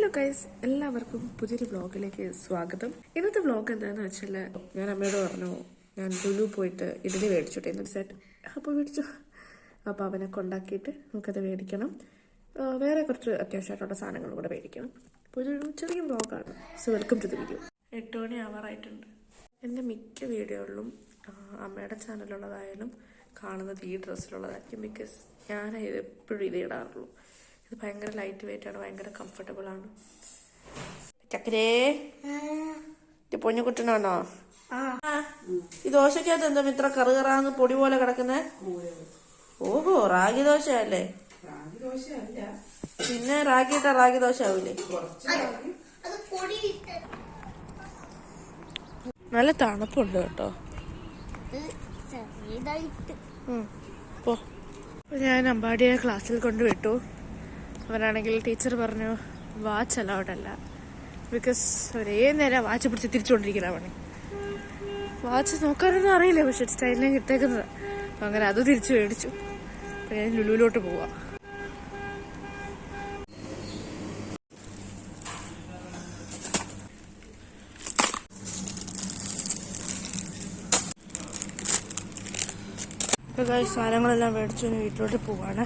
Hello guys, എല്ലാവർക്കും പുതിയൊരു വ്ളോഗിലേക്ക് സ്വാഗതം. ഇന്നത്തെ വ്ളോഗ് എന്താണെന്ന് വെച്ചാൽ, ഞാൻ അമ്മയോട് പറഞ്ഞു ഞാൻ ലുലു പോയിട്ട് ഇഡ്ഡലി മേടിച്ചോട്ടെ എന്ന് സെറ്റ്. അപ്പോൾ മേടിച്ചു. അപ്പോൾ അവനെ കൊണ്ടാക്കിയിട്ട് നമുക്കത് മേടിക്കണം. വേറെ കുറച്ച് അത്യാവശ്യമായിട്ടുള്ള സാധനങ്ങൾ കൂടെ മേടിക്കണം. അപ്പോൾ ഇതൊരു ചെറിയ വ്ളോഗാണ്. So welcome to the video. 8 മണി ആവാറായിട്ടുണ്ട്. എൻ്റെ മിക്ക വീഡിയോകളിലും അമ്മയുടെ ചാനലുള്ളതായാലും കാണുന്നത് ഈ ഡ്രസ്സിലുള്ളതായിരിക്കും. ബിക്കോസ് ഞാൻ എപ്പോഴും ഇത് ഇടാറുള്ളൂ. ഇത് ഭയങ്കര ലൈറ്റ് വെയിറ്റ് ആണ്, ഭയങ്കര കംഫർട്ടബിൾ ആണ്. ചക്കരേ, പൊന്നുകുട്ടനാണോ? ഈ ദോശക്കകത്ത് എന്താ ഇത്ര കറുകറാന്ന് പൊടി പോലെ കിടക്കുന്നേ? ഓഹോ, റാഗി ദോശയല്ലേ? പിന്നെ റാഗി ഇട്ട റാഗി ദോശ ആവൂലേ? നല്ല തണുപ്പുണ്ട് കേട്ടോ. ഞാൻ അമ്പാടിയെ ക്ലാസ്സിൽ കൊണ്ടുവിട്ടു. അവരാണെങ്കിൽ ടീച്ചർ പറഞ്ഞു വാച്ച് അലൗഡ് അല്ല. ബിക്കോസ് ഒരേ നേരം വാച്ച് പിടിച്ച് തിരിച്ചുകൊണ്ടിരിക്കുന്ന പണി. വാച്ച് നോക്കാനൊന്നും അറിയില്ല, പക്ഷെ സ്റ്റൈലിനെ കിട്ടേക്കുന്നത്. അപ്പം അങ്ങനെ അത് തിരിച്ചു മേടിച്ചു. അപ്പം ഞാൻ ലുലുവിലോട്ട് പോവാം. ഇപ്പോൾ സാധനങ്ങളെല്ലാം മേടിച്ചു വീട്ടിലോട്ട് പോവാണ്.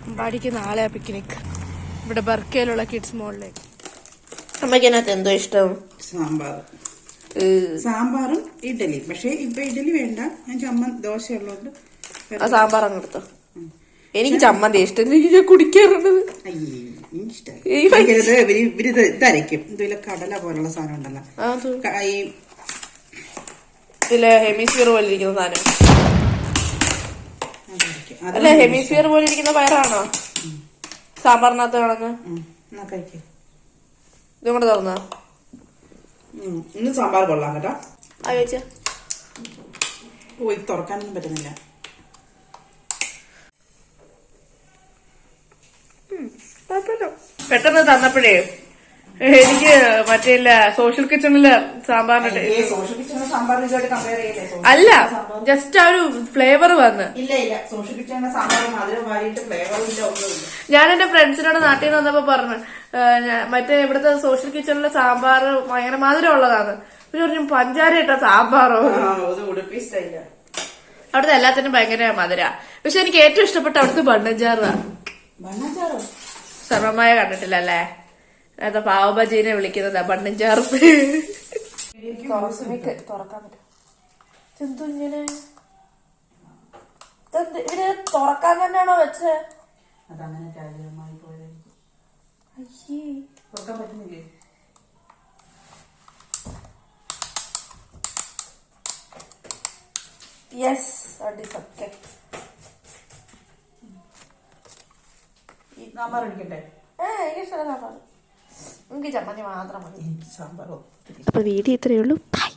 അമ്പാടിക്ക് നാളെ പിക്നിക് ഇവിടെ ബർക്കയിലുള്ള കിഡ്സ് മോളിലേക്ക്. അമ്മയ്ക്ക് അതിനകത്ത് എന്തോ ഇഷ്ടം? സാമ്പാറും ഇഡലി. പക്ഷെ ഇപ്പൊ ഇഡലി വേണ്ട, ഞാൻ ദോശയുള്ളതുകൊണ്ട് ആ സാമ്പാർ അങ്ങ് എടുത്തോ. എനിക്ക് ചമ്മന്തി ഇഷ്ടം, ഞാൻ കുടിക്കാറുള്ളത്. ഇവരിത് ഇതരയ്ക്കും. ഇതിലെ കടല പോലുള്ള സാധനം ഉണ്ടല്ലോ, ഇതിലെ ഹെമിസ്ഫിയർ പോലെ ഇരിക്കുന്ന സാധനം അല്ല, ഹെമിസ്ഫിയർ പോലെ ഇരിക്കുന്ന പയറാണോ സാമ്പാറിനകത്ത് കാണുന്നത്? ഇതും കൂടെ തുറന്ന ഇന്ന് സാമ്പാർ കൊള്ളാം കേട്ടോ. ചോദിച്ച പോയി തുറക്കാനൊന്നും പറ്റുന്നില്ല. പെട്ടെന്ന് തന്നപ്പോഴേ എനിക്ക് മറ്റേ സോഷ്യൽ കിച്ചണില് സാമ്പാറിന്റെ അല്ല, ജസ്റ്റ് ആ ഒരു ഫ്ലേവർ വന്ന്. ഞാൻ എന്റെ ഫ്രണ്ട്സിനോട് നാട്ടിൽ നിന്ന് വന്നപ്പോ പറഞ്ഞു മറ്റേ ഇവിടുത്തെ സോഷ്യൽ കിച്ചണിലെ സാമ്പാർ ഭയങ്കര മധുരം ഉള്ളതാണ്. പിന്നെ പറഞ്ഞു പഞ്ചാര ഇട്ട സാമ്പാറോ. അവിടുത്തെ എല്ലാത്തിനും ഭയങ്കര മധുര. പക്ഷെ എനിക്ക് ഏറ്റവും ഇഷ്ടപ്പെട്ട അവിടുത്തെ ബണ്ണഞ്ചാറാണ്. സർവമായ കണ്ടിട്ടില്ല അല്ലേ? അത് പാവബജീനെ വിളിക്കുന്നത് ബണ്ണഞ്ചാറ്. തുറക്കാൻ പറ്റും. എന്തോ ഇങ്ങനെ ഇവര് തുറക്കാൻ തന്നെയാണോ വെച്ചത്? യെസ്, സാമ്പാർ അടിക്കട്ടെ. എനിക്ക് ഇഷ്ടമല്ല സാമ്പാർ. എനിക്ക് ചമ്മന്തി മാത്രം മതി. എനിക്ക് സാമ്പാർ. അപ്പൊ വീഡിയോ ഇത്രയേ ഉള്ളൂ. ബൈ.